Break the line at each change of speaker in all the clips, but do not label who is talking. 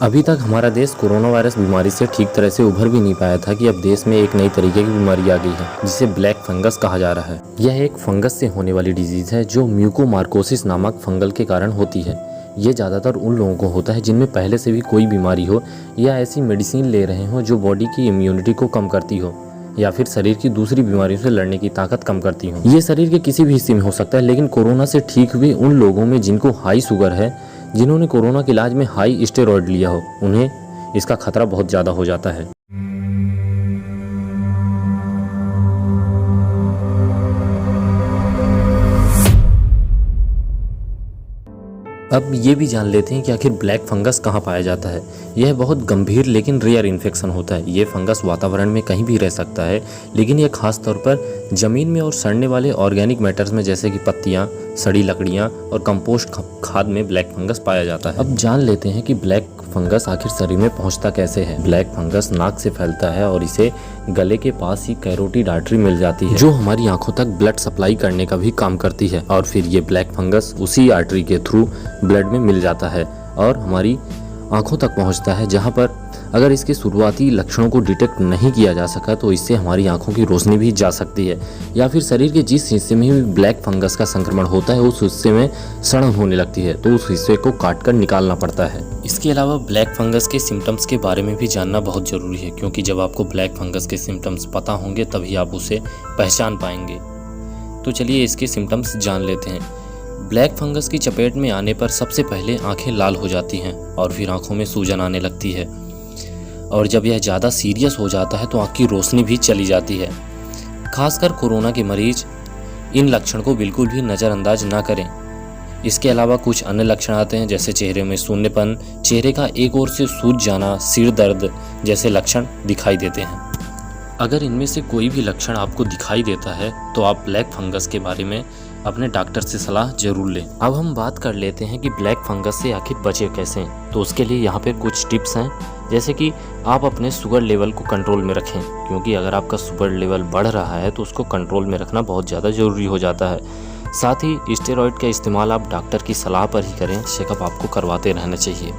अभी तक हमारा देश कोरोना वायरस बीमारी से ठीक तरह से उभर भी नहीं पाया था कि अब देश में एक नई तरीके की बीमारी आ गई है जिसे ब्लैक फंगस कहा जा रहा है। यह एक फंगस से होने वाली डिजीज़ है जो म्यूकोमार्कोसिस नामक फंगल के कारण होती है। ये ज़्यादातर उन लोगों को होता है जिनमें पहले से भी कोई बीमारी हो या ऐसी मेडिसिन ले रहे हो जो बॉडी की इम्यूनिटी को कम करती हो या फिर शरीर की दूसरी बीमारियों से लड़ने की ताकत कम करती हो। ये शरीर के किसी भी हिस्से में हो सकता है, लेकिन कोरोना से ठीक हुए उन लोगों में जिनको हाई शुगर है, जिन्होंने कोरोना के इलाज में हाई स्टेरॉयड लिया हो, उन्हें इसका खतरा बहुत ज़्यादा हो जाता है। अब ये भी जान लेते हैं कि आखिर ब्लैक फंगस कहाँ पाया जाता है। यह बहुत गंभीर लेकिन रेयर इन्फेक्शन होता है। ये फंगस वातावरण में कहीं भी रह सकता है, लेकिन यह खास तौर पर ज़मीन में और सड़ने वाले ऑर्गेनिक मैटर्स में जैसे कि पत्तियाँ, सड़ी लकड़ियाँ और कंपोस्ट खाद में ब्लैक फंगस पाया जाता है। अब जान लेते हैं कि ब्लैक फंगस आखिर शरीर में पहुंचता कैसे है। ब्लैक फंगस नाक से फैलता है और इसे गले के पास ही कैरोटिड आर्टरी मिल जाती है जो हमारी आंखों तक ब्लड सप्लाई करने का भी काम करती है, और फिर ये ब्लैक फंगस उसी आर्टरी के थ्रू ब्लड में मिल जाता है और हमारी आंखों तक पहुंचता है, जहां पर अगर इसके शुरुआती लक्षणों को डिटेक्ट नहीं किया जा सका तो इससे हमारी आंखों की रोशनी भी जा सकती है, या फिर शरीर के जिस हिस्से में भी ब्लैक फंगस का संक्रमण होता है उस हिस्से में सड़न होने लगती है, तो उस हिस्से को काट कर निकालना पड़ता है। इसके अलावा ब्लैक फंगस के सिम्टम्स के बारे में भी जानना बहुत ज़रूरी है, क्योंकि जब आपको ब्लैक फंगस के सिम्टम्स पता होंगे तभी आप उसे पहचान पाएंगे। तो चलिए इसके सिम्टम्स जान लेते हैं। ब्लैक फंगस की चपेट में आने पर सबसे पहले आंखें लाल हो जाती हैं और फिर आंखों में सूजन आने लगती है, और जब यह ज़्यादा सीरियस हो जाता है तो आंख की रोशनी भी चली जाती है। खासकर कोरोना के मरीज इन लक्षण को बिल्कुल भी नज़रअंदाज ना करें। इसके अलावा कुछ अन्य लक्षण आते हैं, जैसे चेहरे में शून्यपन, चेहरे का एक ओर से सूज जाना, सिर दर्द जैसे लक्षण दिखाई देते हैं। अगर इनमें से कोई भी लक्षण आपको दिखाई देता है तो आप ब्लैक फंगस के बारे में अपने डॉक्टर से सलाह जरूर लें। अब हम बात कर लेते हैं कि ब्लैक फंगस से आखिर बचे कैसे। तो उसके लिए यहाँ पे कुछ टिप्स हैं, जैसे कि आप अपने शुगर लेवल को कंट्रोल में रखें, क्योंकि अगर आपका शुगर लेवल बढ़ रहा है तो उसको कंट्रोल में रखना बहुत ज़्यादा ज़रूरी हो जाता है। साथ ही स्टेरॉयड का इस्तेमाल आप डॉक्टर की सलाह पर ही करें, चेकअप आपको करवाते रहना चाहिए।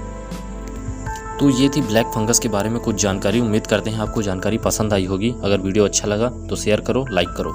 तो ये थी ब्लैक फंगस के बारे में कुछ जानकारी। उम्मीद करते हैं आपको जानकारी पसंद आई होगी। अगर वीडियो अच्छा लगा तो शेयर करो, लाइक करो।